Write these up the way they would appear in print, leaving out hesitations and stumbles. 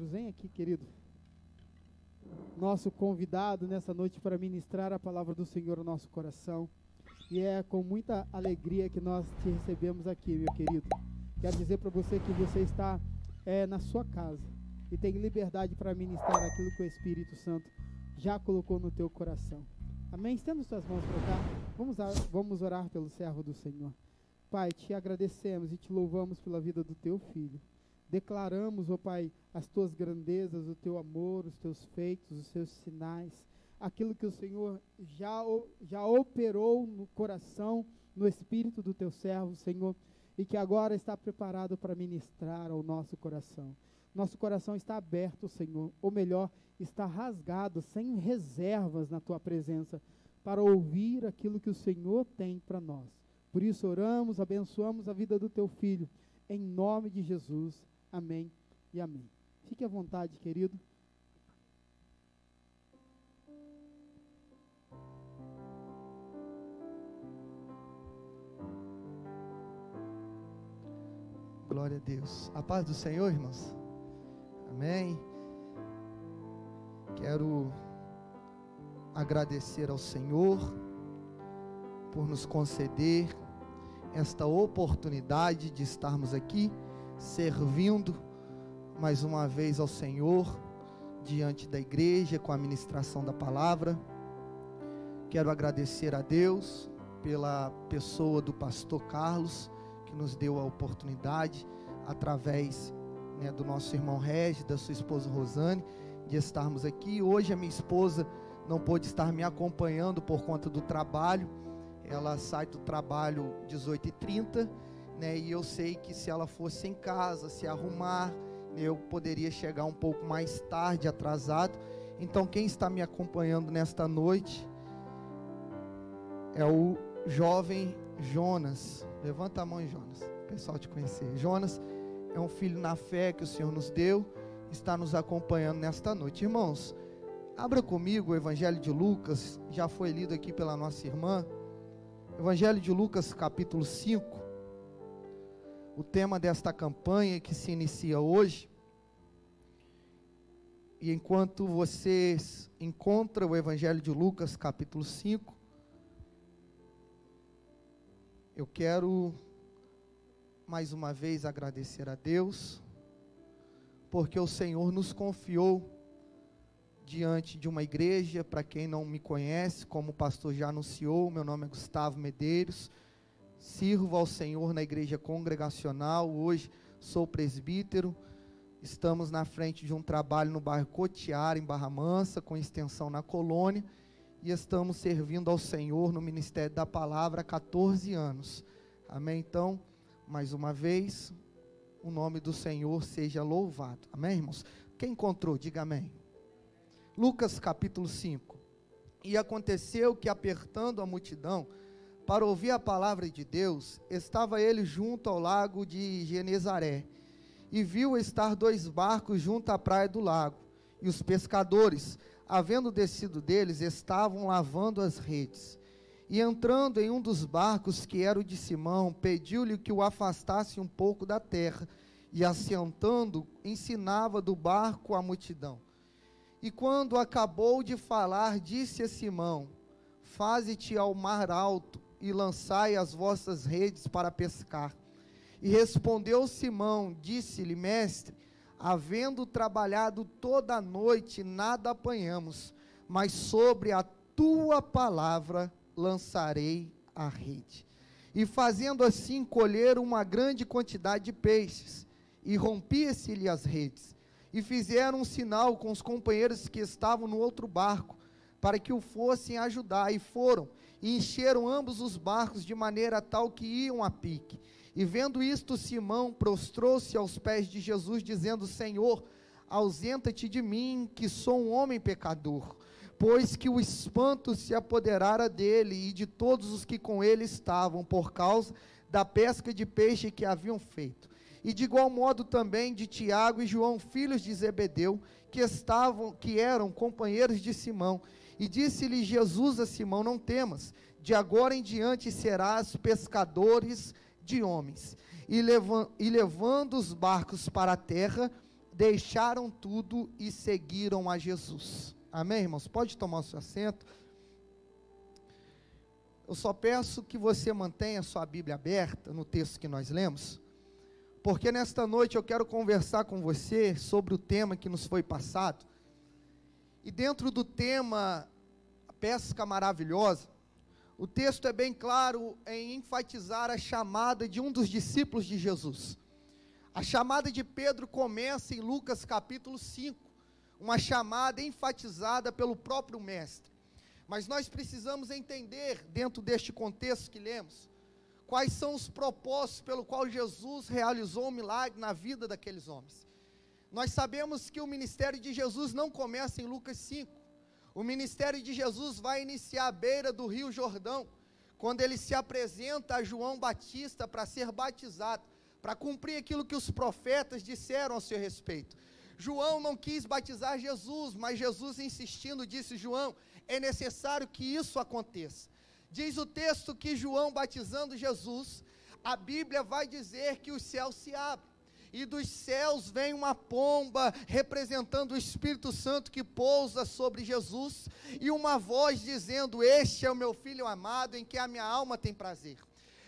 Vem aqui, querido. Nosso convidado nessa noite para ministrar a palavra do Senhor no nosso coração. E é com muita alegria que nós te recebemos aqui, meu querido. Quero dizer para você que você está na sua casa e tem liberdade para ministrar aquilo que o Espírito Santo já colocou no teu coração. Amém? Estenda suas mãos para cá. Vamos orar pelo servo do Senhor. Pai, te agradecemos e te louvamos pela vida do teu filho. Declaramos, ó Pai, as tuas grandezas, o teu amor, os teus feitos, os seus sinais, aquilo que o Senhor já operou no coração, no espírito do teu servo, Senhor, e que agora está preparado para ministrar ao nosso coração. Nosso coração está aberto, Senhor, ou melhor, está rasgado, sem reservas na tua presença, para ouvir aquilo que o Senhor tem para nós. Por isso oramos, abençoamos a vida do teu filho, em nome de Jesus. Amém e amém. Fique à vontade, querido. Glória a Deus. A paz do Senhor, irmãos. Amém. Quero agradecer ao Senhor por nos conceder esta oportunidade de estarmos aqui servindo mais uma vez ao Senhor diante da igreja com a ministração da palavra. Quero agradecer a Deus pela pessoa do pastor Carlos, que nos deu a oportunidade através do nosso irmão Regis, da sua esposa Rosane, de estarmos aqui. Hoje a minha esposa não pôde estar me acompanhando por conta do trabalho. Ela sai do trabalho 18h30, e eu sei que se ela fosse em casa, se arrumar, eu poderia chegar um pouco mais tarde, atrasado. Então quem está me acompanhando nesta noite é o jovem Jonas. Levanta a mão, Jonas, o pessoal te conhecer. Jonas é um filho na fé que o Senhor nos deu, está nos acompanhando nesta noite. Irmãos, abra comigo o Evangelho de Lucas, já foi lido aqui pela nossa irmã. Evangelho de Lucas, capítulo 5, o tema desta campanha que se inicia hoje. E enquanto vocês encontram o Evangelho de Lucas, capítulo 5, eu quero mais uma vez agradecer a Deus, porque o Senhor nos confiou diante de uma igreja. Para quem não me conhece, como o pastor já anunciou, meu nome é Gustavo Medeiros, sirvo ao Senhor na igreja congregacional, hoje sou presbítero. Estamos na frente de um trabalho no bairro Cotiara, em Barra Mansa, com extensão na Colônia, e estamos servindo ao Senhor no Ministério da Palavra há 14 anos, amém? Então, mais uma vez, o nome do Senhor seja louvado, amém, irmãos? Quem encontrou, diga amém. Lucas capítulo 5. E aconteceu que, apertando a multidão para ouvir a palavra de Deus, estava ele junto ao lago de Genezaré, e viu estar 2 barcos junto à praia do lago, e os pescadores, havendo descido deles, estavam lavando as redes. E entrando em um dos barcos, que era o de Simão, pediu-lhe que o afastasse um pouco da terra, e assentando, ensinava do barco a multidão. E quando acabou de falar, disse a Simão: faze-te ao mar alto, e lançai as vossas redes para pescar. E respondeu Simão, disse-lhe: mestre, havendo trabalhado toda a noite, nada apanhamos, mas sobre a tua palavra lançarei a rede. E fazendo assim, colheram uma grande quantidade de peixes, e rompia-se-lhe as redes. E fizeram um sinal com os companheiros que estavam no outro barco, para que o fossem ajudar, e foram, e encheram ambos os barcos, de maneira tal que iam a pique. E vendo isto, Simão prostrou-se aos pés de Jesus, dizendo: Senhor, ausenta-te de mim, que sou um homem pecador. Pois que o espanto se apoderara dele e de todos os que com ele estavam, por causa da pesca de peixe que haviam feito. E de igual modo também de Tiago e João, filhos de Zebedeu, que eram companheiros de Simão. E disse-lhe Jesus a Simão: não temas, de agora em diante serás pescadores de homens. E levando os barcos para a terra, deixaram tudo e seguiram a Jesus. Amém, irmãos? Pode tomar o seu assento. Eu só peço que você mantenha a sua Bíblia aberta no texto que nós lemos, porque nesta noite eu quero conversar com você sobre o tema que nos foi passado. E dentro do tema, a pesca maravilhosa, o texto é bem claro em enfatizar a chamada de um dos discípulos de Jesus. A chamada de Pedro começa em Lucas capítulo 5, uma chamada enfatizada pelo próprio mestre. Mas nós precisamos entender, dentro deste contexto que lemos, quais são os propósitos pelo qual Jesus realizou um milagre na vida daqueles homens. Nós sabemos que o ministério de Jesus não começa em Lucas 5. O ministério de Jesus vai iniciar à beira do Rio Jordão, quando ele se apresenta a João Batista para ser batizado, para cumprir aquilo que os profetas disseram a seu respeito. João não quis batizar Jesus, mas Jesus insistindo disse: João, é necessário que isso aconteça. Diz o texto que João batizando Jesus, a Bíblia vai dizer que os céus se abrem, e dos céus vem uma pomba, representando o Espírito Santo que pousa sobre Jesus, e uma voz dizendo: este é o meu Filho amado, em que a minha alma tem prazer.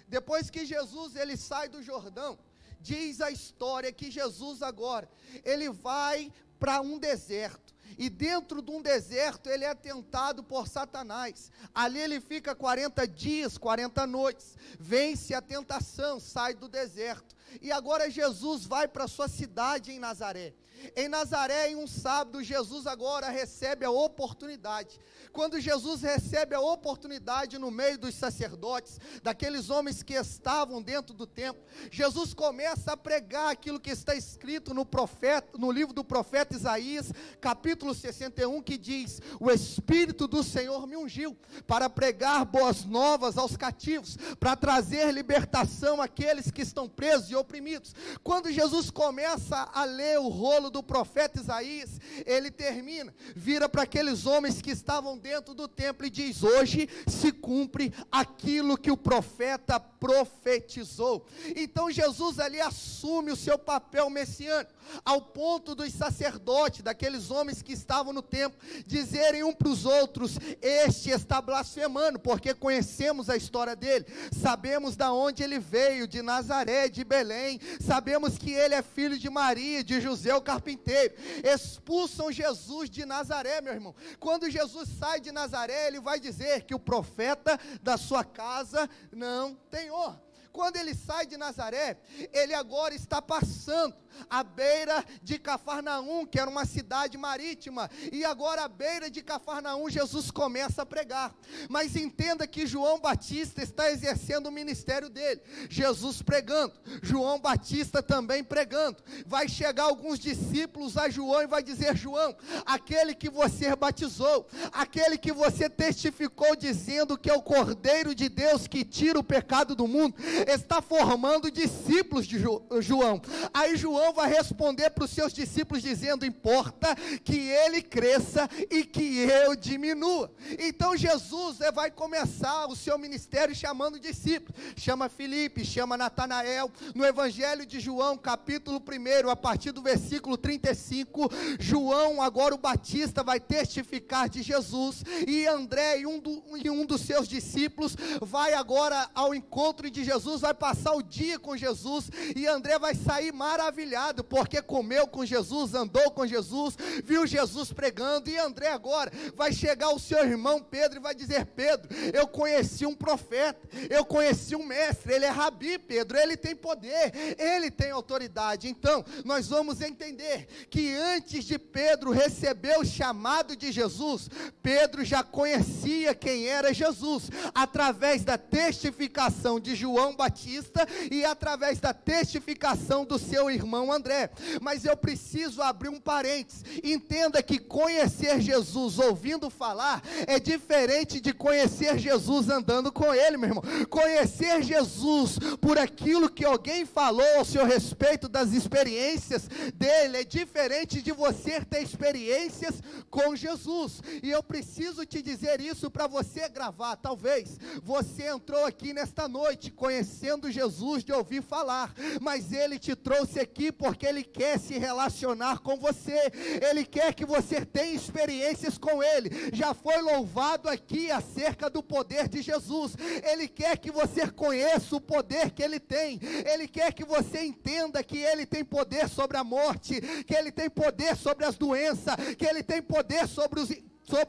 Depois que Jesus ele sai do Jordão, diz a história que Jesus agora, ele vai para um deserto, e dentro de um deserto ele é tentado por Satanás. Ali ele fica 40 dias, 40 noites, vence a tentação, sai do deserto, e agora Jesus vai para a sua cidade em Nazaré. Em Nazaré, em um sábado, Jesus agora recebe a oportunidade. Quando Jesus recebe a oportunidade no meio dos sacerdotes, daqueles homens que estavam dentro do templo, Jesus começa a pregar aquilo que está escrito no livro do profeta Isaías, capítulo 61, que diz: o Espírito do Senhor me ungiu para pregar boas novas aos cativos, para trazer libertação àqueles que estão presos e oprimidos. Quando Jesus começa a ler o rolo do profeta Isaías, ele termina, vira para aqueles homens que estavam dentro do templo e diz: hoje se cumpre aquilo que o profeta profetizou. Então Jesus ali assume o seu papel messiânico, ao ponto dos sacerdotes, daqueles homens que estavam no templo, dizerem um para os outros: este está blasfemando, porque conhecemos a história dele, sabemos de onde ele veio, de Nazaré, de Belém, sabemos que ele é filho de Maria, de José o carpinteiro. Expulsam Jesus de Nazaré, meu irmão. Quando Jesus sai de Nazaré, ele vai dizer que o profeta da sua casa não tem honra. Quando ele sai de Nazaré, ele agora está passando à beira de Cafarnaum, que era uma cidade marítima, e agora à beira de Cafarnaum, Jesus começa a pregar. Mas entenda que João Batista está exercendo o ministério dele, Jesus pregando, João Batista também pregando. Vai chegar alguns discípulos a João e vai dizer: João, aquele que você batizou, aquele que você testificou dizendo que é o Cordeiro de Deus que tira o pecado do mundo, está formando discípulos de João. Aí João vai responder para os seus discípulos dizendo: importa que ele cresça e que eu diminua. Então Jesus vai começar o seu ministério chamando discípulos, chama Filipe, chama Natanael. No Evangelho de João, capítulo 1, a partir do versículo 35, João, agora o Batista, vai testificar de Jesus, e André e um dos seus discípulos vai agora ao encontro de Jesus, vai passar o dia com Jesus, e André vai sair maravilhado, porque comeu com Jesus, andou com Jesus, viu Jesus pregando. E André agora vai chegar ao seu irmão Pedro e vai dizer: Pedro, eu conheci um profeta, eu conheci um mestre, ele é Rabi, Pedro, ele tem poder, ele tem autoridade. Então, nós vamos entender que antes de Pedro receber o chamado de Jesus, Pedro já conhecia quem era Jesus, através da testificação de João Batista e através da testificação do seu irmão André. Mas eu preciso abrir um parênteses. Entenda que conhecer Jesus ouvindo falar é diferente de conhecer Jesus andando com ele, meu irmão. Conhecer Jesus por aquilo que alguém falou ao seu respeito das experiências dele é diferente de você ter experiências com Jesus. E eu preciso te dizer isso para você gravar. Talvez você entrou aqui nesta noite conhecendo Jesus de ouvir falar, mas ele te trouxe aqui porque Ele quer se relacionar com você, Ele quer que você tenha experiências com Ele. Já foi louvado aqui acerca do poder de Jesus. Ele quer que você conheça o poder que Ele tem. Ele quer que você entenda que Ele tem poder sobre a morte, que Ele tem poder sobre as doenças, que Ele tem poder sobre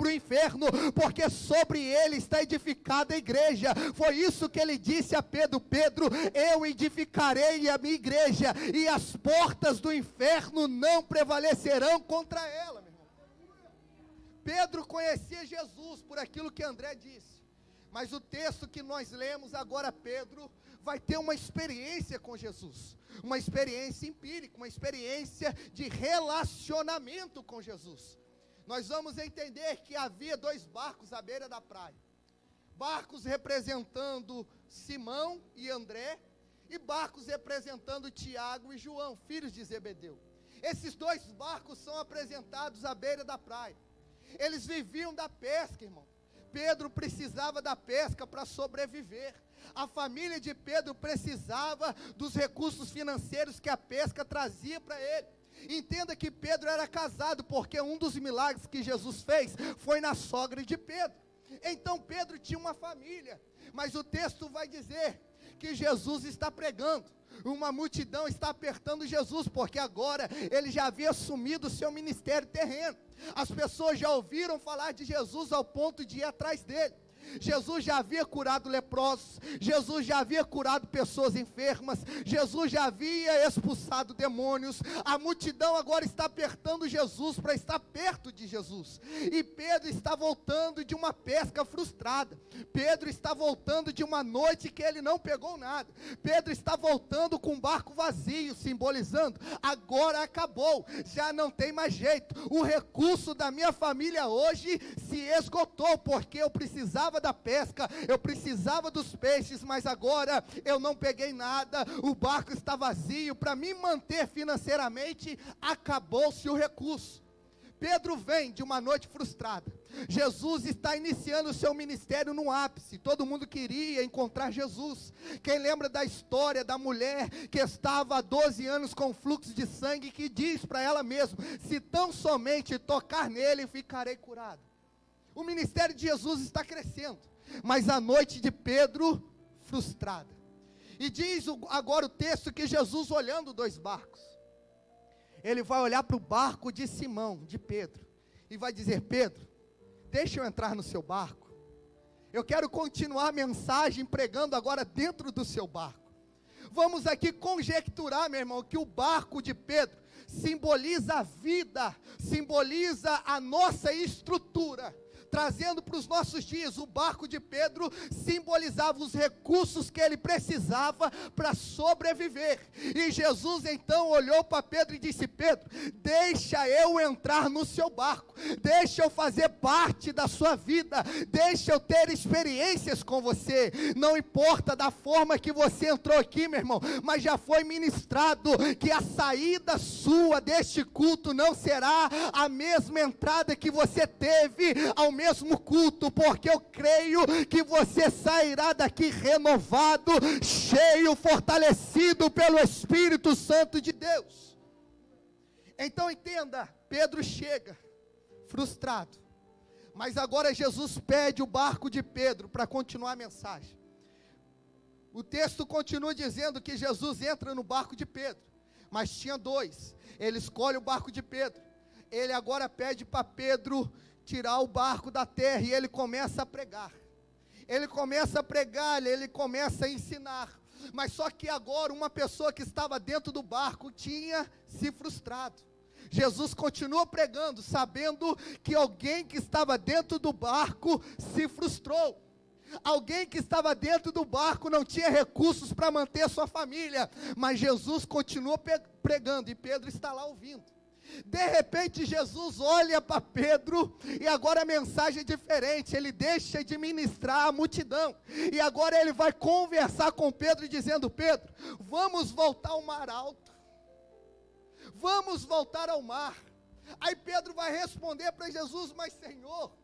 o inferno, porque sobre ele está edificada a igreja. Foi isso que ele disse a Pedro: Pedro, eu edificarei a minha igreja, e as portas do inferno não prevalecerão contra ela, meu irmão. Pedro conhecia Jesus por aquilo que André disse, mas o texto que nós lemos agora, Pedro vai ter uma experiência com Jesus, uma experiência empírica, uma experiência de relacionamento com Jesus. Nós vamos entender que havia 2 barcos à beira da praia, barcos representando Simão e André, e barcos representando Tiago e João, filhos de Zebedeu. Esses 2 barcos são apresentados à beira da praia. Eles viviam da pesca, irmão. Pedro precisava da pesca para sobreviver. A família de Pedro precisava dos recursos financeiros que a pesca trazia para ele. Entenda que Pedro era casado, porque um dos milagres que Jesus fez foi na sogra de Pedro. Então Pedro tinha uma família, mas o texto vai dizer que Jesus está pregando, uma multidão está apertando Jesus, porque agora ele já havia assumido o seu ministério terreno. As pessoas já ouviram falar de Jesus ao ponto de ir atrás dele. Jesus já havia curado leprosos, Jesus já havia curado pessoas enfermas, Jesus já havia expulsado demônios. A multidão agora está apertando Jesus para estar perto de Jesus. E Pedro está voltando de uma pesca frustrada. Pedro está voltando de uma noite que ele não pegou nada. Pedro está voltando com um barco vazio, simbolizando: agora acabou, já não tem mais jeito. O recurso da minha família hoje se esgotou, porque eu precisava da pesca, eu precisava dos peixes, mas agora eu não peguei nada, o barco está vazio, para me manter financeiramente, acabou-se o recurso. Pedro vem de uma noite frustrada. Jesus está iniciando o seu ministério no ápice. Todo mundo queria encontrar Jesus. Quem lembra da história da mulher que estava há 12 anos com fluxo de sangue, que diz para ela mesma: se tão somente tocar nele, ficarei curado. O ministério de Jesus está crescendo, mas a noite de Pedro, frustrada. E diz agora o texto que Jesus, olhando 2 barcos, ele vai olhar para o barco de Simão, de Pedro, e vai dizer: Pedro, deixa eu entrar no seu barco. Eu quero continuar a mensagem pregando agora dentro do seu barco. Vamos aqui conjecturar, meu irmão, que o barco de Pedro simboliza a vida, simboliza a nossa estrutura. Trazendo para os nossos dias, o barco de Pedro simbolizava os recursos que ele precisava para sobreviver. E Jesus então olhou para Pedro e disse: Pedro, deixa eu entrar no seu barco, deixa eu fazer parte da sua vida, deixa eu ter experiências com você. Não importa da forma que você entrou aqui, meu irmão, mas já foi ministrado que a saída sua deste culto não será a mesma entrada que você teve ao mesmo culto, porque eu creio que você sairá daqui renovado, cheio, fortalecido pelo Espírito Santo de Deus. Então entenda, Pedro chega frustrado, mas agora Jesus pede o barco de Pedro para continuar a mensagem. O texto continua dizendo que Jesus entra no barco de Pedro, mas tinha 2, ele escolhe o barco de Pedro. Ele agora pede para Pedro tirar o barco da terra, e ele começa a pregar. Ele começa a pregar, ele começa a ensinar. Mas só que agora uma pessoa que estava dentro do barco tinha se frustrado. Jesus continua pregando, sabendo que alguém que estava dentro do barco se frustrou. Alguém que estava dentro do barco não tinha recursos para manter sua família, mas Jesus continua pregando, e Pedro está lá ouvindo. De repente Jesus olha para Pedro, e agora a mensagem é diferente. Ele deixa de ministrar a multidão, e agora ele vai conversar com Pedro, dizendo: Pedro, vamos voltar ao mar alto, vamos voltar ao mar. Aí Pedro vai responder para Jesus: mas Senhor,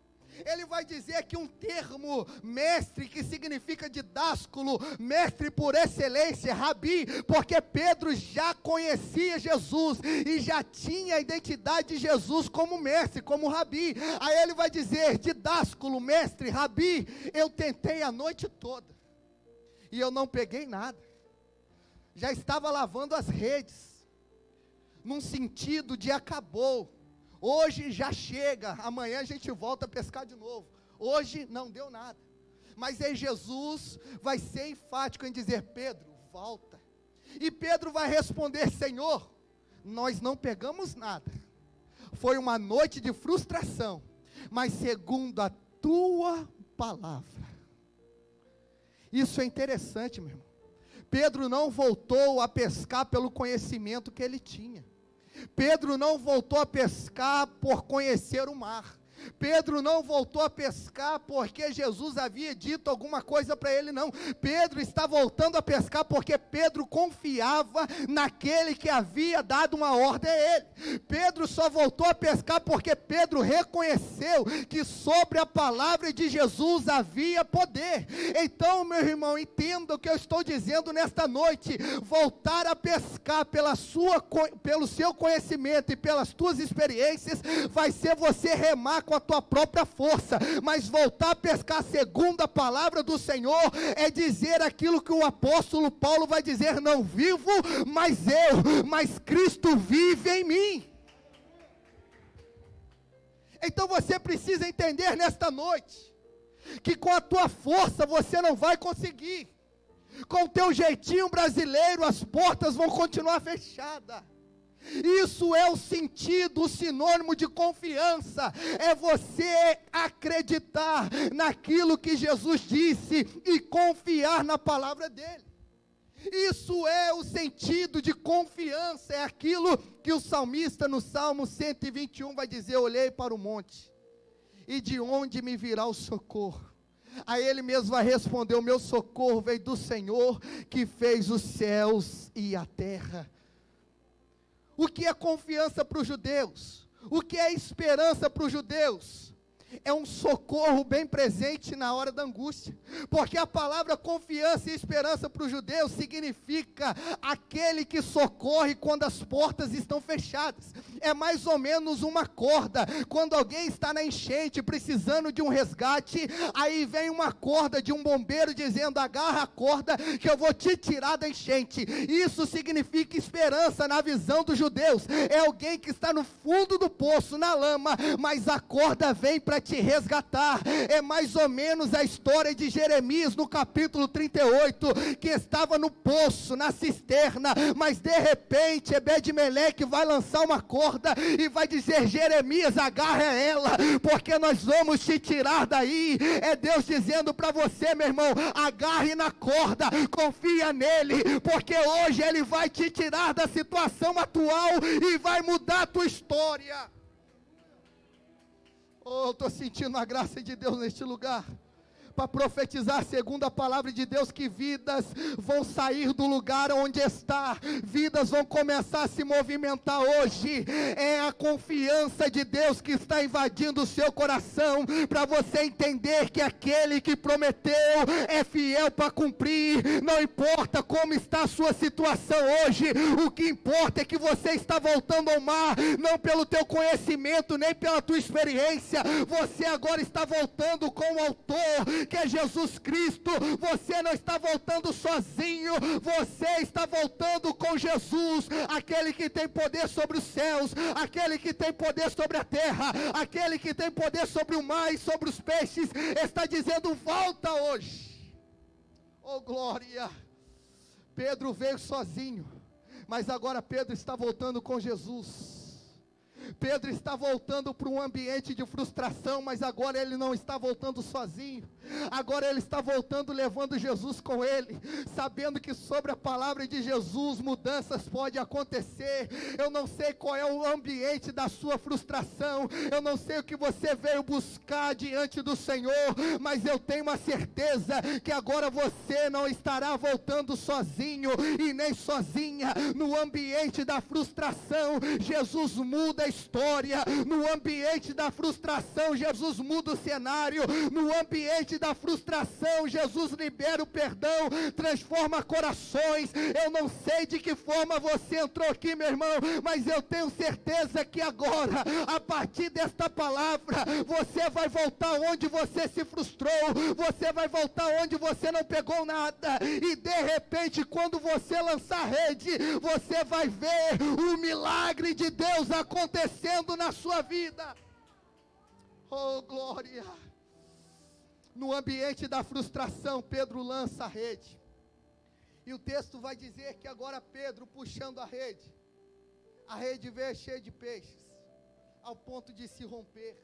Ele vai dizer que um termo mestre, que significa didásculo, mestre por excelência, rabi, porque Pedro já conhecia Jesus e já tinha a identidade de Jesus como mestre, como rabi. Aí ele vai dizer: didásculo, mestre, rabi, eu tentei a noite toda e eu não peguei nada. Já estava lavando as redes, num sentido de acabou. Hoje já chega, amanhã a gente volta a pescar de novo. Hoje não deu nada. Mas aí Jesus vai ser enfático em dizer: Pedro, volta. E Pedro vai responder: Senhor, nós não pegamos nada. Foi uma noite de frustração, mas segundo a tua palavra. Isso é interessante, meu irmão. Pedro não voltou a pescar pelo conhecimento que ele tinha. Pedro não voltou a pescar por conhecer o mar. Pedro não voltou a pescar porque Jesus havia dito alguma coisa para ele, não. Pedro está voltando a pescar porque Pedro confiava naquele que havia dado uma ordem a ele. Pedro só voltou a pescar porque Pedro reconheceu que sobre a palavra de Jesus havia poder. Então, meu irmão, entenda o que eu estou dizendo nesta noite. Voltar a pescar pelo seu conhecimento e pelas tuas experiências vai ser você remar com a tua própria força, mas voltar a pescar segundo a palavra do Senhor é dizer aquilo que o apóstolo Paulo vai dizer: não vivo mais eu, mas Cristo vive em mim. Então você precisa entender nesta noite, que com a tua força você não vai conseguir, com o teu jeitinho brasileiro as portas vão continuar fechadas. Isso é o sentido, o sinônimo de confiança, é você acreditar naquilo que Jesus disse e confiar na palavra dele. Isso é o sentido de confiança, é aquilo que o salmista no Salmo 121 vai dizer: olhei para o monte, e de onde me virá o socorro? Aí ele mesmo vai responder: o meu socorro veio do Senhor, que fez os céus e a terra. O que é confiança para os judeus? O que é esperança para os judeus? É um socorro bem presente na hora da angústia, porque a palavra confiança e esperança para os judeus significa aquele que socorre quando as portas estão fechadas. É mais ou menos uma corda, quando alguém está na enchente precisando de um resgate, aí vem uma corda de um bombeiro dizendo: agarra a corda que eu vou te tirar da enchente. Isso significa esperança na visão dos judeus, é alguém que está no fundo do poço, na lama, mas a corda vem para te resgatar. É mais ou menos a história de Jeremias no capítulo 38, que estava no poço, na cisterna, mas de repente Ebed-Meleque vai lançar uma corda e vai dizer: Jeremias, agarra ela, porque nós vamos te tirar daí. É Deus dizendo para você, meu irmão: agarre na corda, confia nele, porque hoje ele vai te tirar da situação atual e vai mudar a tua história. Oh, eu estou sentindo a graça de Deus neste lugar, para profetizar segundo a palavra de Deus, que vidas vão sair do lugar onde está, vidas vão começar a se movimentar hoje. É a confiança de Deus que está invadindo o seu coração, para você entender que aquele que prometeu é fiel para cumprir. Não importa como está a sua situação hoje, o que importa é que você está voltando ao mar, não pelo teu conhecimento, nem pela tua experiência. Você agora está voltando com o autor, que é Jesus Cristo. Você não está voltando sozinho, você está voltando com Jesus, aquele que tem poder sobre os céus, aquele que tem poder sobre a terra, aquele que tem poder sobre o mar e sobre os peixes. Está dizendo: volta hoje. Oh glória! Pedro veio sozinho, mas agora Pedro está voltando com Jesus. Pedro está voltando para um ambiente de frustração, mas agora ele não está voltando sozinho. Agora ele está voltando levando Jesus com ele, sabendo que sobre a palavra de Jesus mudanças podem acontecer. Eu não sei qual é o ambiente da sua frustração, eu não sei o que você veio buscar diante do Senhor, mas eu tenho uma certeza que agora você não estará voltando sozinho e nem sozinha no ambiente da frustração. Jesus muda a história. No ambiente da frustração, Jesus muda o cenário. No ambiente da frustração, Jesus libera o perdão, transforma corações. Eu não sei de que forma você entrou aqui, meu irmão, mas eu tenho certeza que agora, a partir desta palavra, você vai voltar onde você se frustrou, você vai voltar onde você não pegou nada, e de repente, quando você lançar a rede, você vai ver o milagre de Deus acontecendo na sua vida. Oh, glória! No ambiente da frustração, Pedro lança a rede. E o texto vai dizer que agora Pedro, puxando a rede veio cheia de peixes, ao ponto de se romper.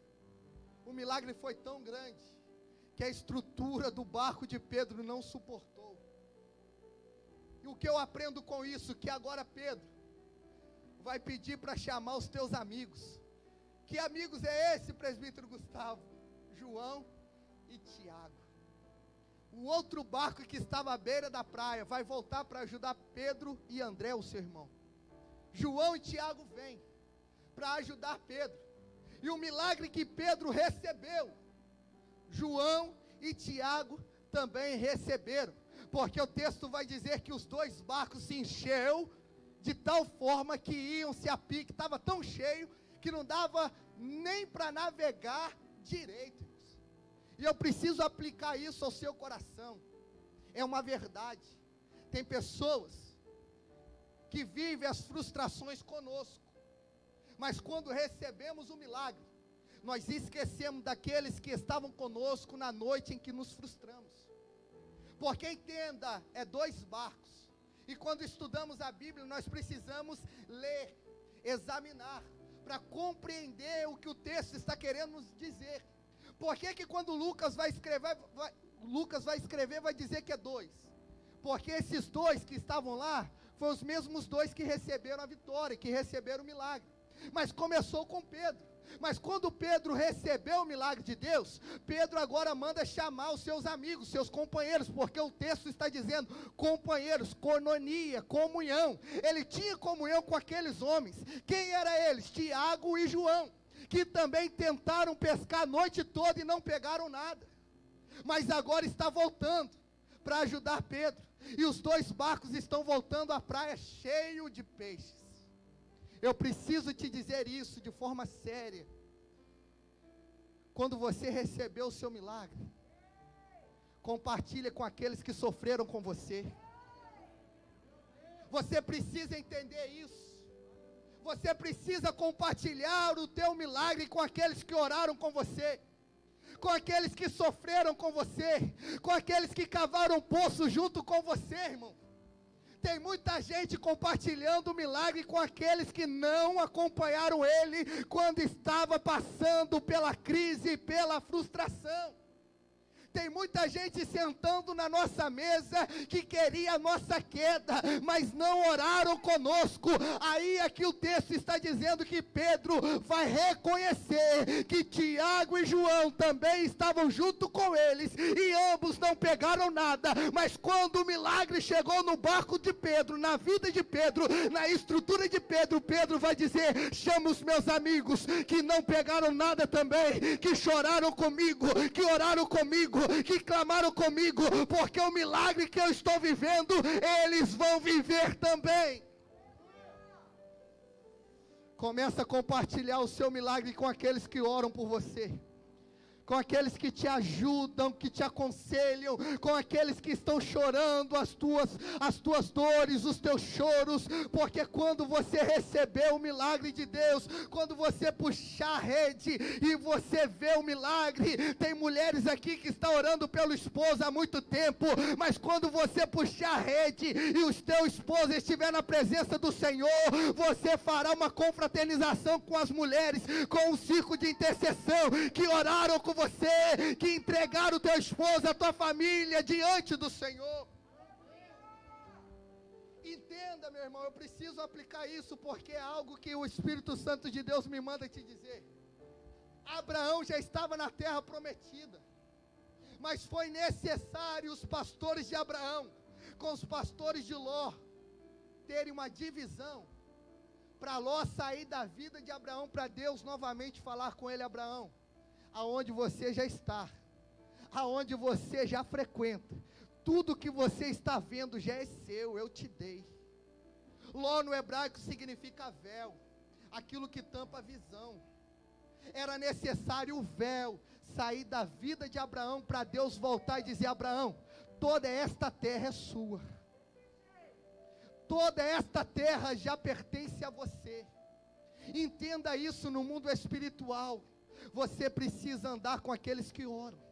O milagre foi tão grande, que a estrutura do barco de Pedro não suportou. E o que eu aprendo com isso? Que agora Pedro vai pedir para chamar os teus amigos. Que amigos é esse, presbítero Gustavo? João e Tiago. O outro barco que estava à beira da praia vai voltar para ajudar Pedro e André, o seu irmão. João e Tiago vêm para ajudar Pedro. E o milagre que Pedro recebeu, João e Tiago também receberam. Porque o texto vai dizer que os dois barcos se encheu de tal forma que iam-se a pique. Estava tão cheio que não dava nem para navegar direito. E eu preciso aplicar isso ao seu coração. É uma verdade. Tem pessoas que vivem as frustrações conosco, mas quando recebemos o milagre, nós esquecemos daqueles que estavam conosco na noite em que nos frustramos. Porque entenda, é dois barcos. E quando estudamos a Bíblia, nós precisamos ler, examinar, para compreender o que o texto está querendo nos dizer. Por que quando Lucas vai escrever, vai dizer que é dois? Porque esses dois que estavam lá, foram os mesmos dois que receberam a vitória, que receberam o milagre. Mas começou com Pedro. Mas quando Pedro recebeu o milagre de Deus, Pedro agora manda chamar os seus amigos, seus companheiros, porque o texto está dizendo companheiros, coinonia, comunhão. Ele tinha comunhão com aqueles homens. Quem eram eles? Tiago e João, que também tentaram pescar a noite toda e não pegaram nada. Mas agora está voltando para ajudar Pedro. E os dois barcos estão voltando à praia cheio de peixes. Eu preciso te dizer isso de forma séria. Quando você recebeu o seu milagre, compartilha com aqueles que sofreram com você. Você precisa entender isso. Você precisa compartilhar o teu milagre com aqueles que oraram com você, com aqueles que sofreram com você, com aqueles que cavaram poço junto com você, irmão. Tem muita gente compartilhando o milagre com aqueles que não acompanharam ele quando estava passando pela crise e pela frustração. Tem muita gente sentando na nossa mesa que queria a nossa queda, mas não oraram conosco. Aí é que o texto está dizendo que Pedro vai reconhecer que Tiago e João também estavam junto com eles, e ambos não pegaram nada, mas quando o milagre chegou no barco de Pedro, na vida de Pedro, na estrutura de Pedro, Pedro vai dizer: chama os meus amigos que não pegaram nada também, que choraram comigo, que oraram comigo, que clamaram comigo, porque o milagre que eu estou vivendo, eles vão viver também. Começa a compartilhar o seu milagre com aqueles que oram por você, com aqueles que te ajudam, que te aconselham, com aqueles que estão chorando as tuas dores, os teus choros, porque quando você recebeu o milagre de Deus, quando você puxar a rede e você vê o milagre, tem mulheres aqui que estão orando pelo esposo há muito tempo, mas quando você puxar a rede e o teu esposo estiver na presença do Senhor, você fará uma confraternização com as mulheres, com um círculo de intercessão, que oraram com você, que entregaram o teu esposo, a tua família diante do Senhor. Entenda, meu irmão, eu preciso aplicar isso, porque é algo que o Espírito Santo de Deus me manda te dizer. Abraão já estava na terra prometida, mas foi necessário os pastores de Abraão com os pastores de Ló terem uma divisão para Ló sair da vida de Abraão, para Deus novamente falar com ele: Abraão, aonde você já está, aonde você já frequenta, tudo que você está vendo já é seu, eu te dei. Ló no hebraico significa véu, aquilo que tampa a visão. Era necessário o véu sair da vida de Abraão, para Deus voltar e dizer: Abraão, toda esta terra é sua, toda esta terra já pertence a você. Entenda isso no mundo espiritual. Você precisa andar com aqueles que oram,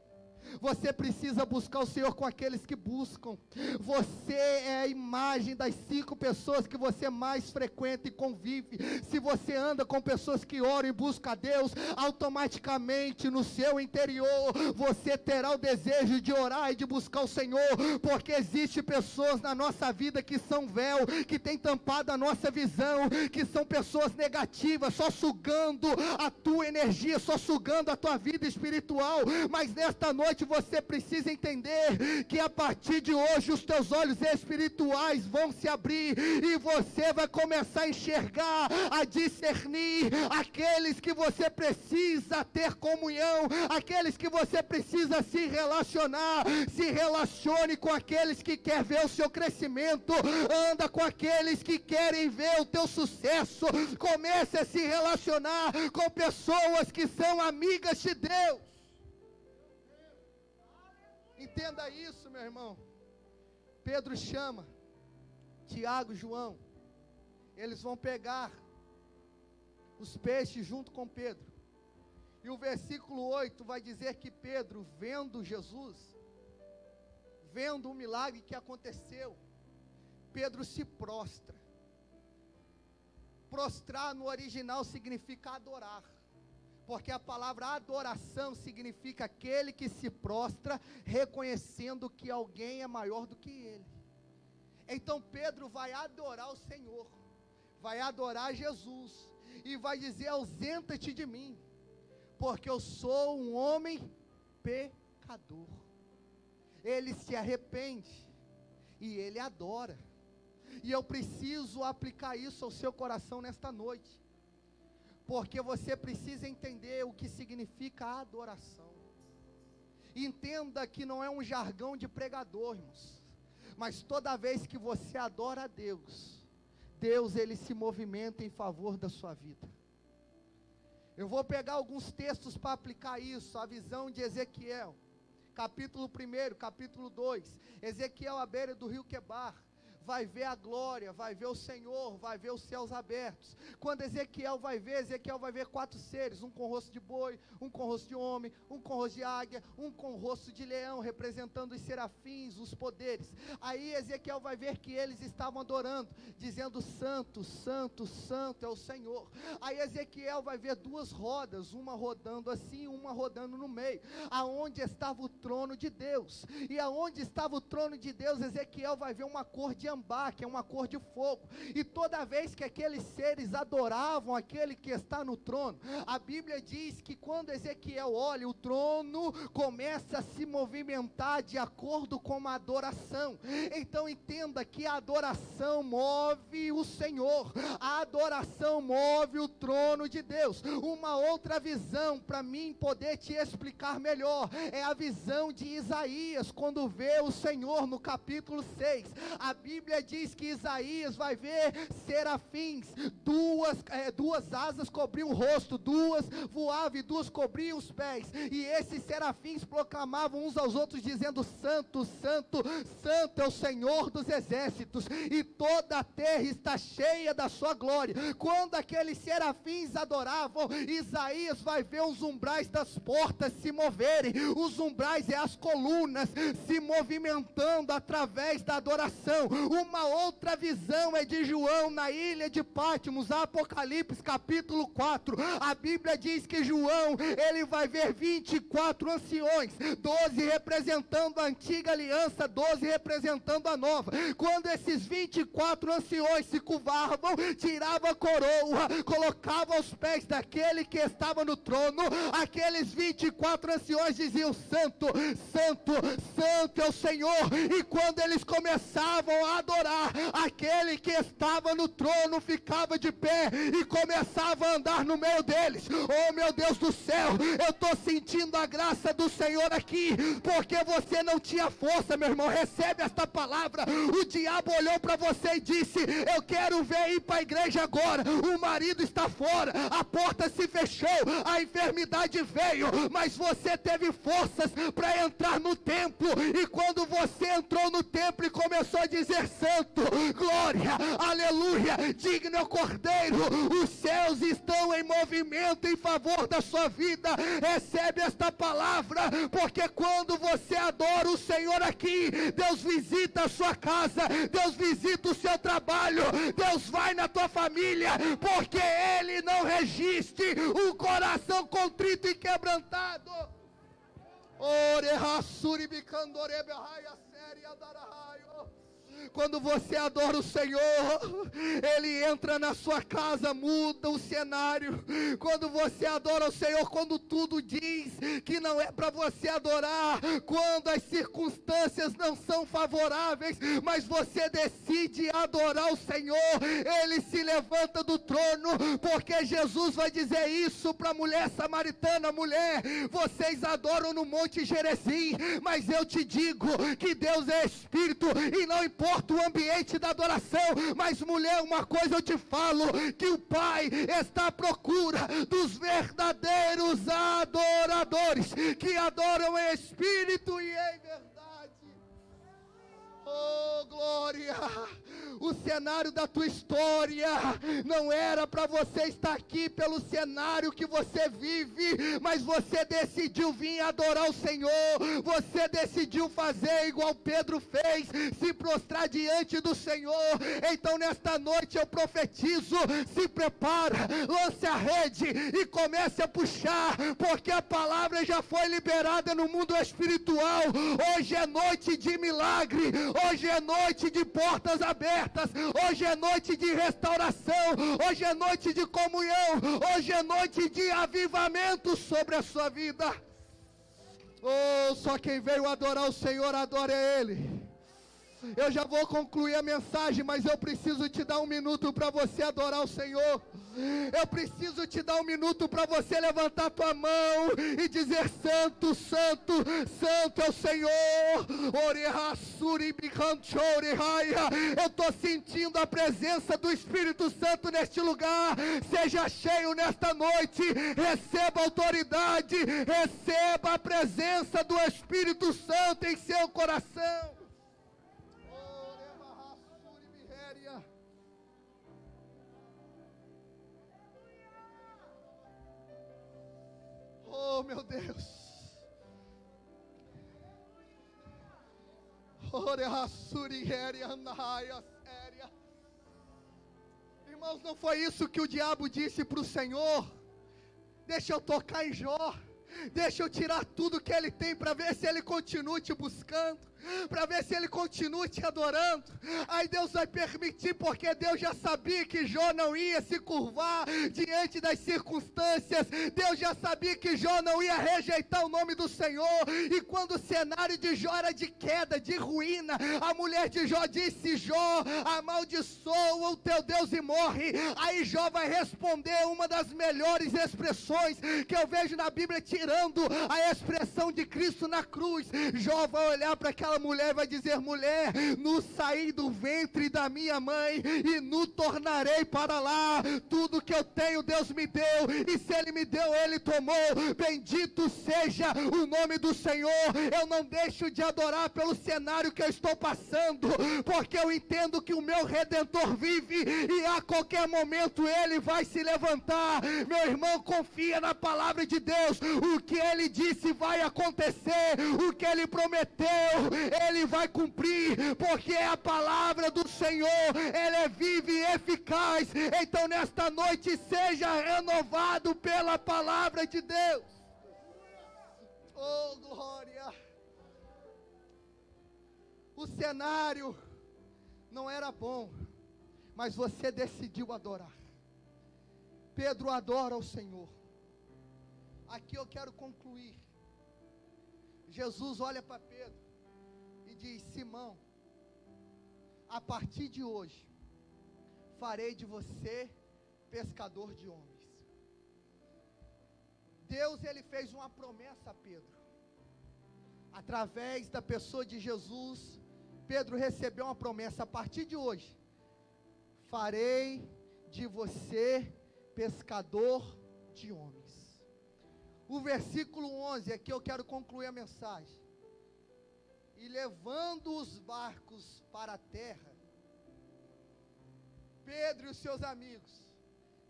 você precisa buscar o Senhor com aqueles que buscam. Você é a imagem das 5 pessoas que você mais frequenta e convive. Se você anda com pessoas que oram e buscam a Deus, automaticamente no seu interior você terá o desejo de orar e de buscar o Senhor, porque existem pessoas na nossa vida que são véu, que tem tampado a nossa visão, que são pessoas negativas, só sugando a tua energia, só sugando a tua vida espiritual. Mas nesta noite você precisa entender que a partir de hoje os teus olhos espirituais vão se abrir e você vai começar a enxergar, a discernir aqueles que você precisa ter comunhão, aqueles que você precisa se relacionar. Se relacione com aqueles que querem ver o seu crescimento, anda com aqueles que querem ver o teu sucesso. Comece a se relacionar com pessoas que são amigas de Deus. Entenda isso, meu irmão. Pedro chama Tiago e João. Eles vão pegar os peixes junto com Pedro. E o versículo 8 vai dizer que Pedro, vendo Jesus, vendo o milagre que aconteceu, Pedro se prostra. Prostrar no original significa adorar, porque a palavra adoração significa aquele que se prostra, reconhecendo que alguém é maior do que ele. Então Pedro vai adorar o Senhor, vai adorar Jesus, e vai dizer: ausenta-te de mim, porque eu sou um homem pecador. Ele se arrepende, e ele adora, e eu preciso aplicar isso ao seu coração nesta noite, porque você precisa entender o que significa adoração. Entenda que não é um jargão de pregador, irmãos, mas toda vez que você adora a Deus, Deus ele se movimenta em favor da sua vida. Eu vou pegar alguns textos para aplicar isso, a visão de Ezequiel, capítulo 1, capítulo 2, Ezequiel à beira do rio Quebar, vai ver a glória, vai ver o Senhor, vai ver os céus abertos. Quando Ezequiel vai ver 4 seres, um com rosto de boi, um com rosto de homem, um com rosto de águia, um com rosto de leão, representando os serafins, os poderes. Aí Ezequiel vai ver que eles estavam adorando, dizendo: santo, santo, santo é o Senhor. Aí Ezequiel vai ver 2 rodas, uma rodando assim, uma rodando no meio, aonde estava o trono de Deus. E aonde estava o trono de Deus, Ezequiel vai ver uma cor de ambar, que é uma cor de fogo. E toda vez que aqueles seres adoravam aquele que está no trono, a Bíblia diz que quando Ezequiel olha, o trono começa a se movimentar de acordo com a adoração. Então entenda que a adoração move o Senhor, a adoração move o trono de Deus. Uma outra visão, para mim poder te explicar melhor, é a visão de Isaías, quando vê o Senhor no capítulo 6, a Bíblia diz que Isaías vai ver serafins, 2 asas cobriam o rosto, 2 voavam e 2 cobriam os pés, e esses serafins proclamavam uns aos outros dizendo: santo, santo, santo é o Senhor dos exércitos, e toda a terra está cheia da sua glória. Quando aqueles serafins adoravam, Isaías vai ver os umbrais das portas se moverem. Os umbrais é as colunas se movimentando através da adoração. Uma outra visão é de João na ilha de Patmos, Apocalipse capítulo 4, a Bíblia diz que João, ele vai ver 24 anciões, 12 representando a antiga aliança, 12 representando a nova. Quando esses 24 anciões se curvavam, tiravam a coroa, colocavam aos pés daquele que estava no trono, aqueles 24 anciões diziam: santo, santo, santo é o Senhor. E quando eles começavam a adorar, aquele que estava no trono ficava de pé e começava a andar no meio deles. Oh meu Deus do céu, eu estou sentindo a graça do Senhor aqui, porque você não tinha força, meu irmão. Recebe esta palavra. O diabo olhou para você e disse: eu quero ver ir para a igreja agora. O marido está fora, a porta se fechou, a enfermidade veio, mas você teve forças para entrar no templo, e quando você entrou no templo e começou a dizer: santo, glória, aleluia, digno é o Cordeiro, os céus estão em movimento em favor da sua vida. Recebe esta palavra, porque quando você adora o Senhor aqui, Deus visita a sua casa, Deus visita o seu trabalho, Deus vai na tua família, porque Ele não resiste um coração contrito e quebrantado. Quando você adora o Senhor, Ele entra na sua casa, muda o cenário. Quando você adora o Senhor, quando tudo diz que não é para você adorar, quando as circunstâncias não são favoráveis, mas você decide adorar o Senhor, Ele se levanta do trono, porque Jesus vai dizer isso para a mulher samaritana: mulher, vocês adoram no Monte Gerizim, mas eu te digo que Deus é Espírito, e não importa o ambiente da adoração, mas mulher, uma coisa eu te falo, que o Pai está à procura dos verdadeiros adoradores, que adoram em Espírito e em verdade. Oh, glória! O cenário da tua história não era para você estar aqui pelo cenário que você vive, mas você decidiu vir adorar o Senhor. Você decidiu fazer igual Pedro fez, se prostrar diante do Senhor. Então nesta noite eu profetizo: se prepara, lance a rede e comece a puxar, porque a palavra já foi liberada no mundo espiritual. Hoje é noite de milagre, hoje é noite de portas abertas, hoje é noite de restauração, hoje é noite de comunhão, hoje é noite de avivamento sobre a sua vida. Oh, só quem veio adorar o Senhor, adora Ele. Eu já vou concluir a mensagem, mas eu preciso te dar um minuto para você adorar o Senhor. Eu preciso te dar um minuto para você levantar tua mão e dizer: santo, santo, santo é o Senhor. Eu estou sentindo a presença do Espírito Santo neste lugar. Seja cheio nesta noite, receba autoridade, receba a presença do Espírito Santo em seu coração. Oh, meu Deus. Irmãos, não foi isso que o diabo disse para o Senhor? Deixa eu tocar em Jó, deixa eu tirar tudo que ele tem, para ver se ele continua te buscando, para ver se ele continua te adorando. Aí Deus vai permitir, porque Deus já sabia que Jó não ia se curvar diante das circunstâncias. Deus já sabia que Jó não ia rejeitar o nome do Senhor. E quando o cenário de Jó era de queda, de ruína, a mulher de Jó disse: Jó, amaldiçoa o teu Deus e morre. Aí Jó vai responder uma das melhores expressões que eu vejo na Bíblia, tirando a expressão de Cristo na cruz. Jó vai olhar para aquela mulher e vai dizer: mulher, no saí do ventre da minha mãe e no tornarei para lá. Tudo que eu tenho Deus me deu, e se Ele me deu, Ele tomou. Bendito seja o nome do Senhor. Eu não deixo de adorar pelo cenário que eu estou passando, porque eu entendo que o meu Redentor vive, e a qualquer momento Ele vai se levantar. Meu irmão, confia na palavra de Deus. O que Ele disse vai acontecer, o que Ele prometeu Ele vai cumprir, porque a palavra do Senhor, ela é viva e eficaz. Então nesta noite seja renovado pela palavra de Deus. Oh, glória! O cenário não era bom, mas você decidiu adorar. Pedro adora o Senhor. Aqui eu quero concluir. Jesus olha para Pedro e diz: Simão, a partir de hoje, farei de você pescador de homens. Deus, ele fez uma promessa a Pedro. Através da pessoa de Jesus, Pedro recebeu uma promessa: a partir de hoje, farei de você pescador de homens. O versículo 11, aqui eu quero concluir a mensagem. E levando os barcos para a terra, Pedro e os seus amigos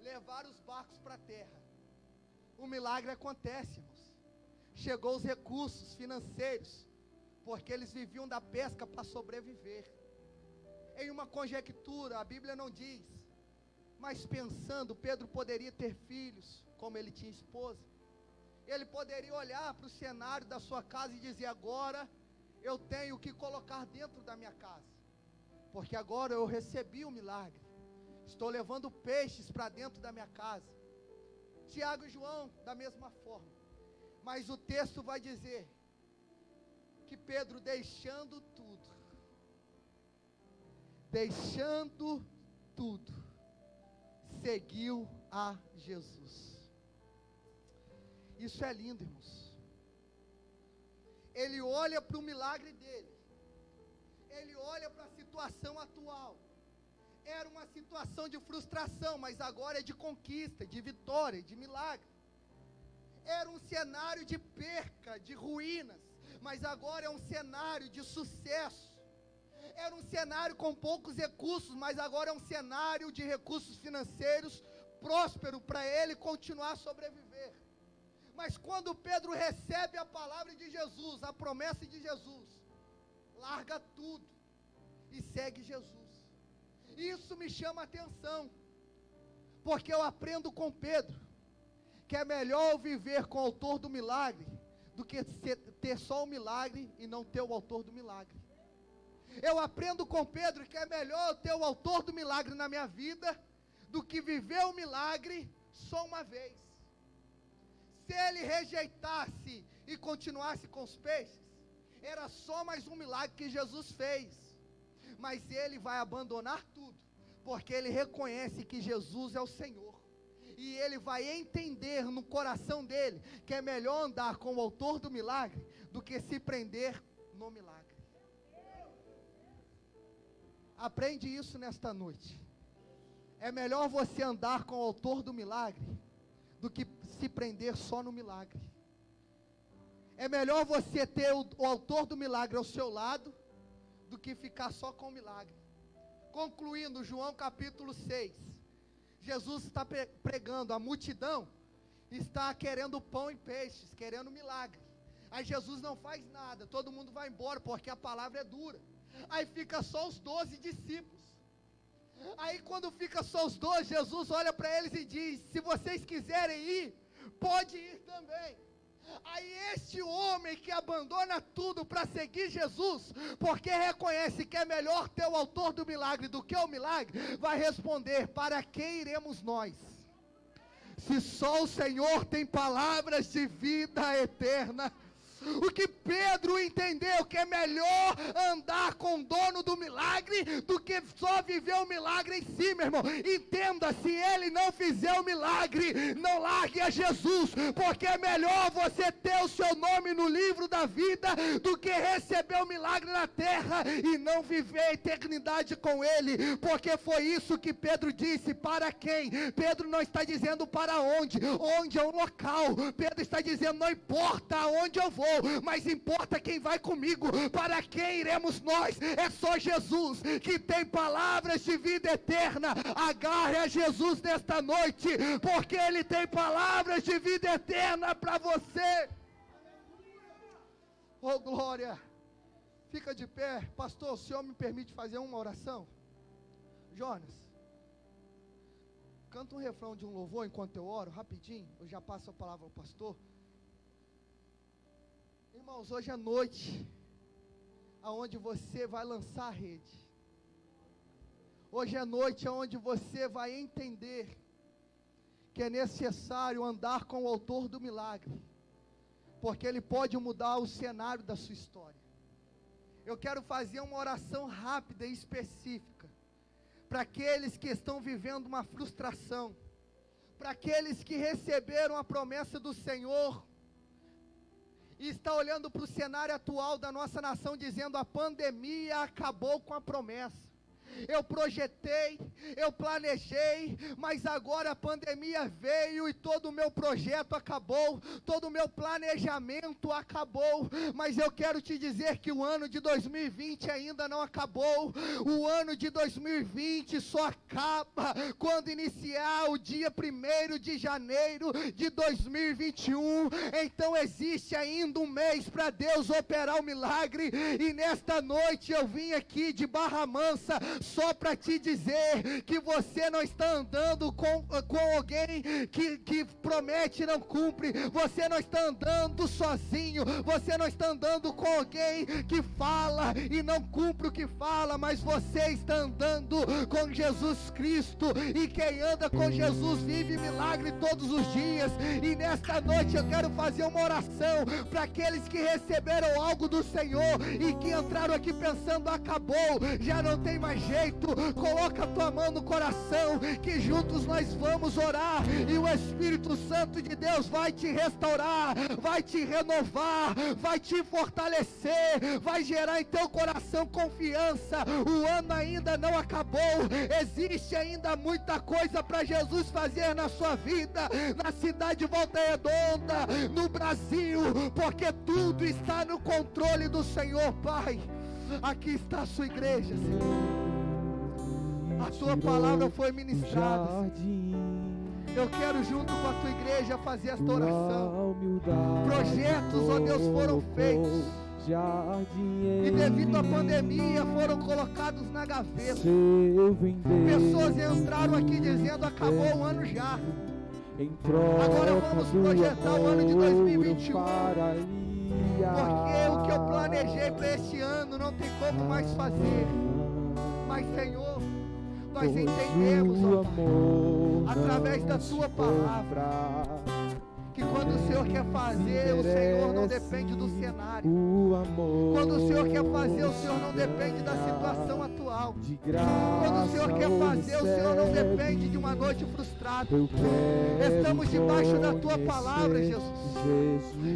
levaram os barcos para a terra. O milagre acontece, irmãos. Chegou os recursos financeiros, porque eles viviam da pesca para sobreviver. Em uma conjectura, a Bíblia não diz, mas pensando, Pedro poderia ter filhos, como ele tinha esposa. Ele poderia olhar para o cenário da sua casa e dizer: agora eu tenho que colocar dentro da minha casa, porque agora eu recebi o milagre, estou levando peixes para dentro da minha casa. Tiago e João, da mesma forma. Mas o texto vai dizer que Pedro, deixando tudo, seguiu a Jesus. Isso é lindo, irmãos. Ele olha para o milagre dele, ele olha para a situação atual. Era uma situação de frustração, mas agora é de conquista, de vitória, de milagre. Era um cenário de perca, de ruínas, mas agora é um cenário de sucesso. Era um cenário com poucos recursos, mas agora é um cenário de recursos financeiros próspero para ele continuar a sobreviver. Mas quando Pedro recebe a palavra de Jesus, a promessa de Jesus, larga tudo e segue Jesus. Isso me chama a atenção, porque eu aprendo com Pedro, que é melhor viver com o autor do milagre, do que ter só o milagre e não ter o autor do milagre. Eu aprendo com Pedro que é melhor eu ter o autor do milagre na minha vida, do que viver o milagre só uma vez. Se ele rejeitasse e continuasse com os peixes, era só mais um milagre que Jesus fez. Mas ele vai abandonar tudo, porque ele reconhece que Jesus é o Senhor. E ele vai entender no coração dele que é melhor andar com o autor do milagre do que se prender no milagre. Aprende isso nesta noite. É melhor você andar com o autor do milagre do que se prender só no milagre. É melhor você ter o autor do milagre ao seu lado do que ficar só com o milagre. Concluindo, João capítulo 6, Jesus está pregando, a multidão está querendo pão e peixes, querendo milagre. Aí Jesus não faz nada, todo mundo vai embora, porque a palavra é dura. Aí fica só os 12 discípulos. Aí quando fica só os 12, Jesus olha para eles e diz: se vocês quiserem ir, pode ir também. Aí este homem que abandona tudo para seguir Jesus, porque reconhece que é melhor ter o autor do milagre do que o milagre, vai responder: para quem iremos nós? Se só o Senhor tem palavras de vida eterna. O que Pedro entendeu, que é melhor andar com o dono do milagre do que só viver o milagre em si, meu irmão. Entenda, se ele não fizer o milagre, não largue a Jesus, porque é melhor você ter o seu nome no livro da vida do que receber o milagre na terra e não viver a eternidade com ele, porque foi isso que Pedro disse. Para quem? Pedro não está dizendo para onde é o local. Pedro está dizendo: não importa aonde eu vou, mas importa quem vai comigo. Para quem iremos nós? É só Jesus, que tem palavras de vida eterna. Agarre a Jesus nesta noite, porque Ele tem palavras de vida eterna para você. Oh glória! Fica de pé. Pastor, o senhor me permite fazer uma oração? Jonas, canta um refrão de um louvor enquanto eu oro, rapidinho. Eu já passo a palavra ao pastor. Irmãos, hoje é noite, aonde você vai lançar a rede. Hoje é noite, aonde você vai entender que é necessário andar com o autor do milagre, porque ele pode mudar o cenário da sua história. eu quero fazer uma oração rápida e específica, para aqueles que estão vivendo uma frustração, para aqueles que receberam a promessa do Senhor, e está olhando para o cenário atual da nossa nação, dizendo: a pandemia acabou com a promessa. Eu projetei, eu planejei, mas agora a pandemia veio e todo o meu projeto acabou, todo o meu planejamento acabou. Mas eu quero te dizer que o ano de 2020 ainda não acabou. O ano de 2020 só acaba quando iniciar o dia 1º de janeiro de 2021. Então existe ainda um mês para Deus operar o milagre. E nesta noite eu vim aqui de Barra Mansa só para te dizer que você não está andando com alguém que promete e não cumpre. Você não está andando sozinho. Você não está andando com alguém que fala e não cumpre o que fala, mas você está andando com Jesus Cristo, e quem anda com Jesus vive milagre todos os dias. E nesta noite eu quero fazer uma oração para aqueles que receberam algo do Senhor e que entraram aqui pensando: acabou, já não tem mais jeito. Coloca a tua mão no coração, que juntos nós vamos orar, e o Espírito Santo de Deus vai te restaurar, vai te renovar, vai te fortalecer, vai gerar em teu coração confiança. O ano ainda não acabou, existe ainda muita coisa para Jesus fazer na sua vida, na cidade de Volta Redonda, no Brasil, porque tudo está no controle do Senhor. Pai, aqui está a sua igreja, Senhor. A tua palavra foi ministrada. Eu quero junto com a tua igreja fazer esta oração. Projetos, ó Deus, foram feitos e devido à pandemia foram colocados na gaveta. Pessoas entraram aqui dizendo: acabou o ano já. Agora vamos projetar o ano de 2021. Porque o que eu planejei para este ano não tem como mais fazer. Mas, Senhor, nós entendemos, ó Pai, através da tua palavra, que quando o Senhor quer fazer, o Senhor não depende do cenário. Quando o Senhor quer fazer, o Senhor não depende da situação atual. Quando o Senhor quer fazer, o Senhor não depende de uma noite frustrada. Estamos debaixo da tua palavra, Jesus.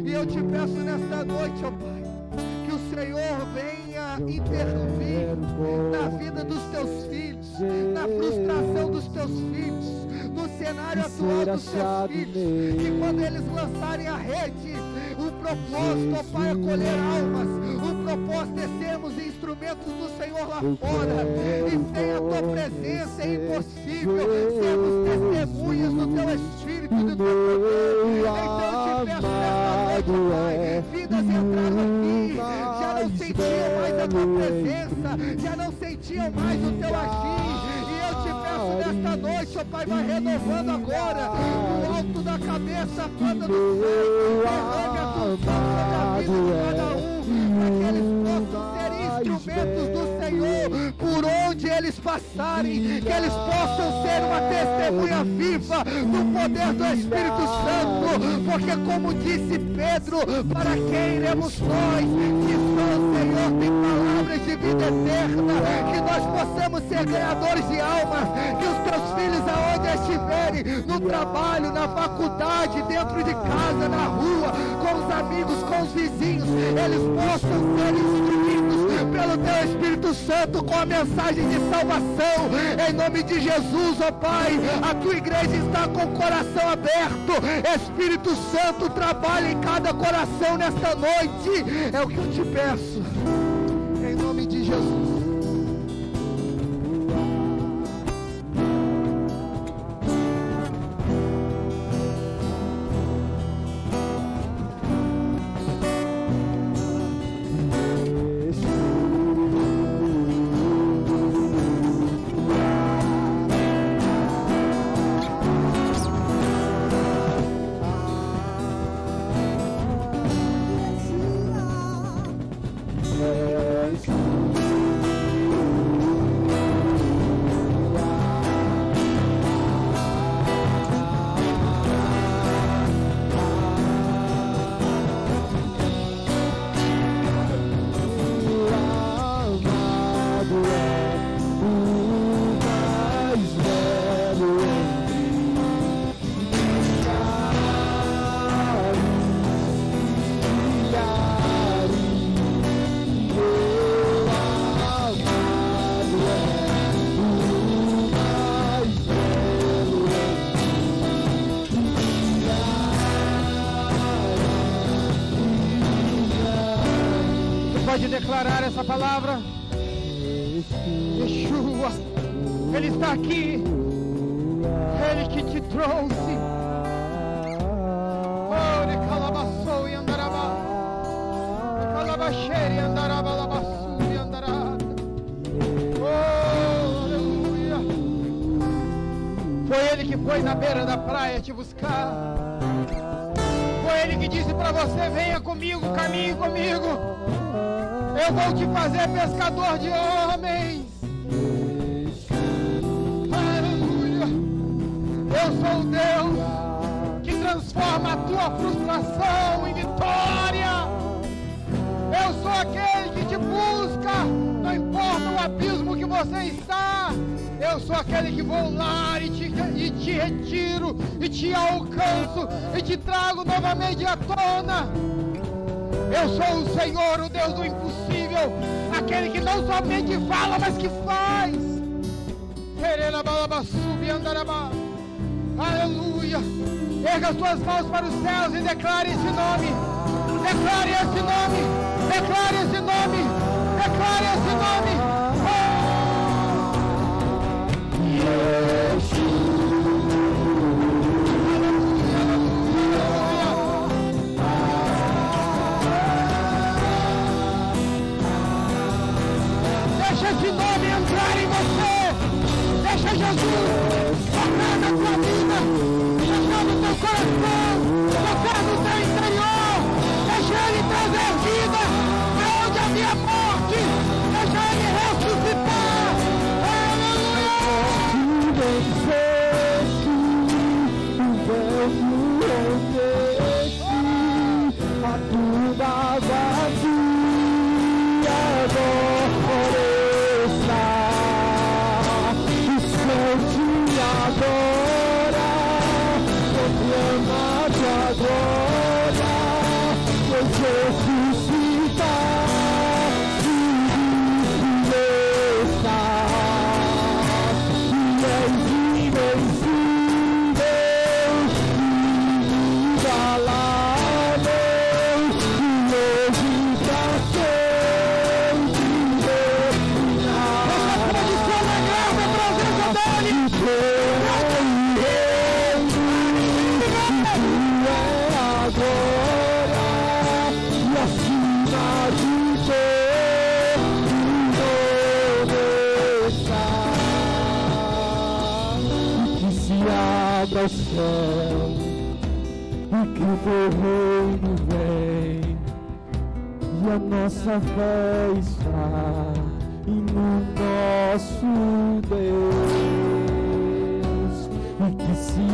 E eu te peço nesta noite, ó Pai, que o Senhor venha intervir na vida dos teus filhos, na frustração dos teus filhos, no cenário atual dos teus filhos, que quando eles lançarem a rede, o propósito, ó Pai, é colher almas, o propósito é sermos instrumentos do Senhor lá fora, e sem a tua presença é impossível sermos testemunhas do teu Espírito e do teu poder. Então eu te peço nesta noite, Pai, vidas entraram aqui, já não sentiam mais a tua presença, já não sentiam mais o teu agir. Nesta noite, ó Pai, vai renovando agora, no alto da cabeça, a banda do céu, derrame a tua unção sobre a vida de cada um, para que eles possam ser instrumentos do Senhor, por onde eles passarem, que eles possam ser uma testemunha viva do poder do Espírito Santo, porque como disse Pedro, para quem iremos nós, que só o Senhor tem palavras de vida eterna, que nós possamos ser ganhadores de almas, que os teus filhos aonde estiverem, no trabalho, na faculdade, dentro de casa, na rua, com os amigos, com os vizinhos, eles possam ser instruídos pelo teu Espírito Santo com a mensagem de salvação, em nome de Jesus, ó Pai. A tua igreja está com o coração aberto, Espírito Santo, trabalha em cada coração nesta noite, é o que eu te peço, em nome de Jesus. pode declarar essa palavra? Yeshua, Ele está aqui. Ele que te trouxe. Oh, Ele calabaçou e andará. Calabaxere e andará, balabaçu e andará. Oh, aleluia. Foi Ele que foi na beira da praia te buscar. Foi Ele que disse para você: venha comigo, caminhe comigo. Eu vou te fazer pescador de homens. Aleluia. Eu sou o Deus que transforma a tua frustração em vitória. Eu sou aquele que te busca, não importa o abismo que você está. Eu sou aquele que vou lá e te retiro, e te alcanço, e te trago novamente à tona. Eu sou o Senhor, o Deus do impossível, aquele que não somente fala, mas que faz. Aleluia. Erga as tuas mãos para os céus e declare esse nome. Declare esse nome. Declare esse nome. Declare esse nome. Deixa esse nome entrar em você. Deixa Jesus tocar na tua vida, tocar no teu coração, tocar no teu interior. Deixa Ele trazer vida aonde havia morte. Deixa Ele ressuscitar. Aleluia. A tua vazia ao céu e que o teu reino vem e a nossa fé está no nosso Deus e que se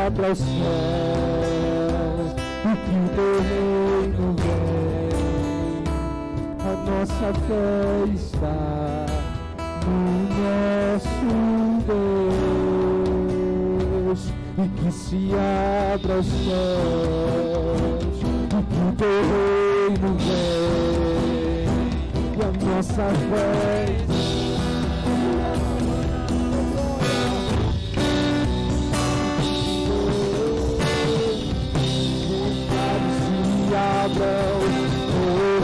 abra os céus e que o teu reino vem, a nossa fé está no nosso Deus e que se abra os céus e que o teu reino vem e a nossa fé se abra o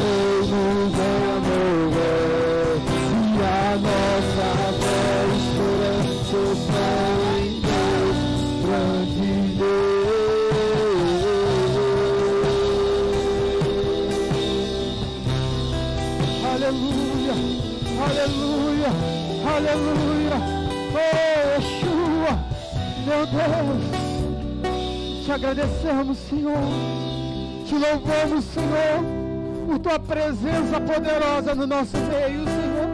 reino vem e a nossa fé esperança está em Deus grande Deus. Aleluia, aleluia, aleluia. Oh, Yeshua, meu Deus, te agradecemos, Senhor, te louvamos, Senhor, por tua presença poderosa no nosso meio, Senhor.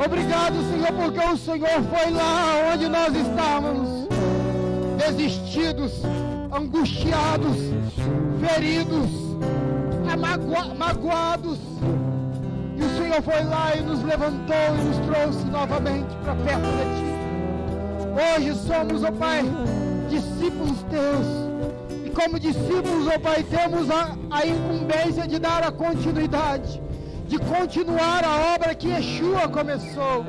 Obrigado, Senhor, porque o Senhor foi lá onde nós estávamos, desistidos, angustiados, feridos, magoados. E o Senhor foi lá e nos levantou e nos trouxe novamente para perto de Ti. Hoje somos, ó Pai, discípulos Teus. E como discípulos, ó Pai, temos a incumbência de dar a continuidade, de continuar a obra que Yeshua começou.